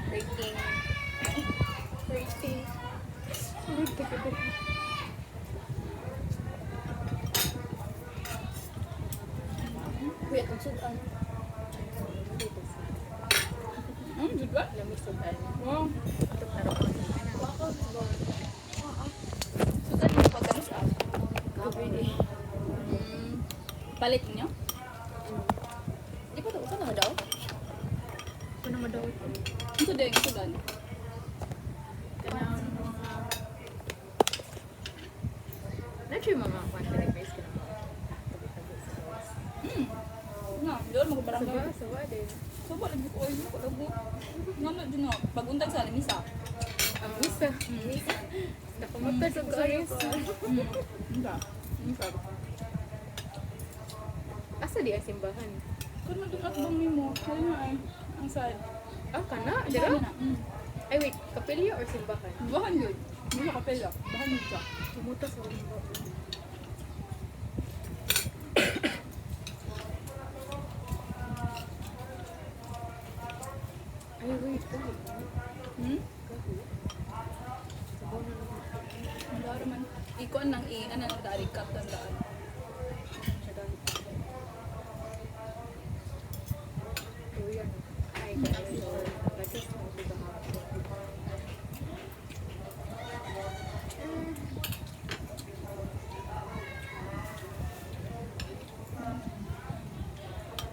Rating. Rating. Wait, ang sudan. Juga? Lamig sudan. Oh. Ito taro ko na. Wow. Sudan yung pagkamis up. Gabi. Palit niyo? Di ko ito. Ito na daw? Ito naman daw ito. Ito din, sudan. Kanang mga... Not yung mga content based ka naman. Tabi-tabi sa gawas. Nga, doon magbarangay. Sawa din. So, balik ko oil mo ko labo. Nga na, dyan na. Paguntag sa alimisa. Ang misa. Nakamatay sa kayo ko. Hindi. Misa. Asa di ang simbahan? Kung nagdukat bang mo, kaya nga ay. Ang sad. Ah, kana? Dira? Na. Ay, wait. Kapilya or simbahan? Bahan yun. Hindi ka kapela. Bahan yun siya. Tumuta sa ulo. Ay, wait. Gabi. Gabi. Sabaw na naman. Ang daro man. Ikon nang ano nang darikat ang daan. Siya dahil. Oh, yan. Ay, kaya or nag-test mo sa hapon.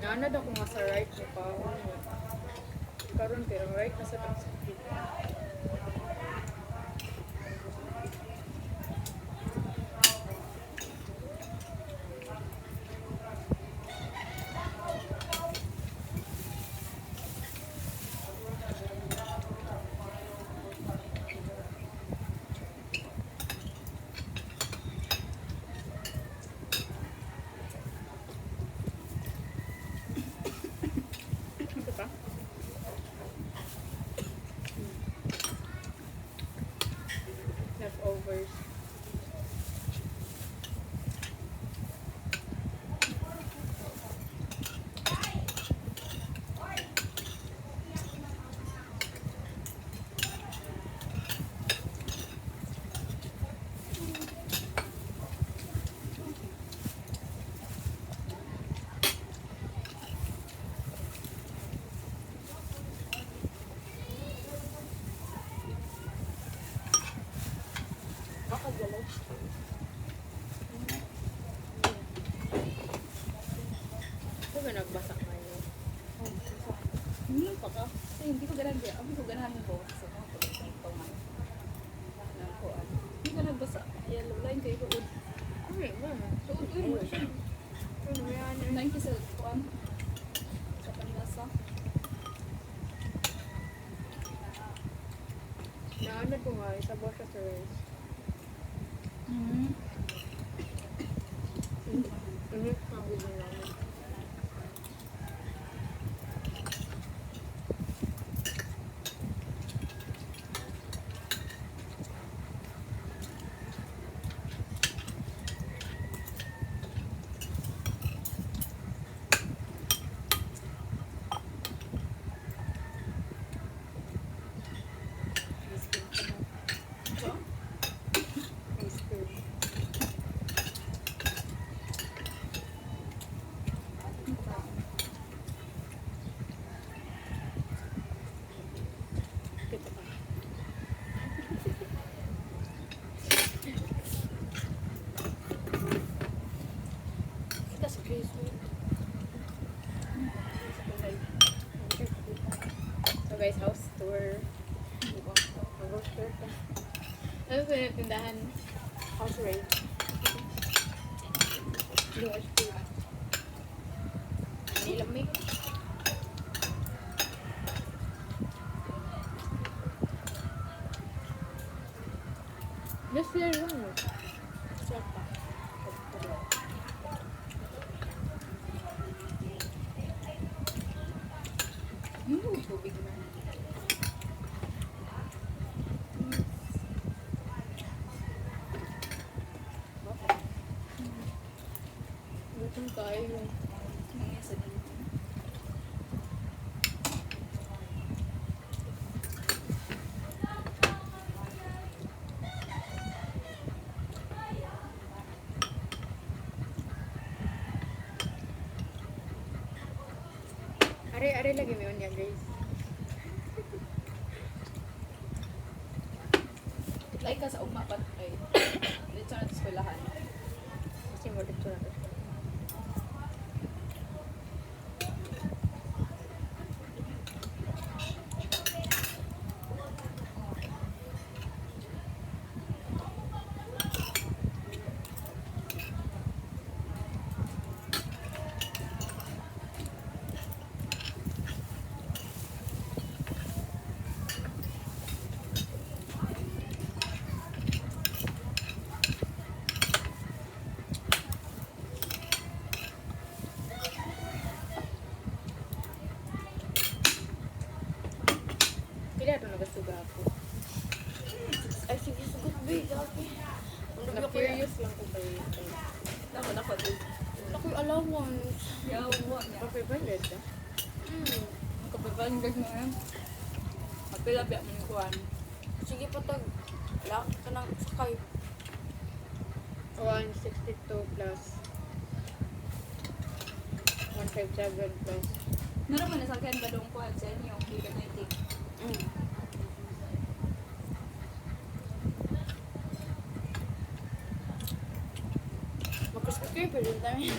Naanad ako nga sa right mo pa. Karon pero right na sa taxi. Ito pa? Leftovers. Kakagalaw. Ito ba nagbasa ngayon? Pa ka? Kasi hindi ko ganahan kaya. Hindi ko ganahan ko. Sa mga pagkakantungan. Nang kuan. Hindi ka nagbasa. Yellow line kayo ko. Ay, ba? Tuod mo siya. Ano ba yan? 90 sa kuan. Sa panlasa. Naanad ko nga, isabaw siya sa rice. Mm. Ang gulo namin. So, Ice cream. Kita pa. kita sa Facebook. So guys, house tour. House tour ka. Ano sa tindahan? House rate. House tour. Nilamig. Just here lang. Sarap pa. Yung tubig na. Gutom tayo. Ngayon sa dito. Ari lagi may unya guys. Like ka sa ugma pa kay dito na sa eskwelahan. Kasi mo dito na. Pila ito nagasuga ako. Ay, sige, sugot ba? Dati. Na-curious lang ko kayo. Tama na pa din. Ako'y allowance. Yawa niya. Okay, valid ah. Ang kapapanggag na yan. Kapila-biya mo yung kuhan. Sige, patag. Lang ka ng sakay. 162 plus 157 plus Meron mo nasakyan ba doon kuhan sa inyo? Hindi ka naitik. Magkaskakir pa rin tayo.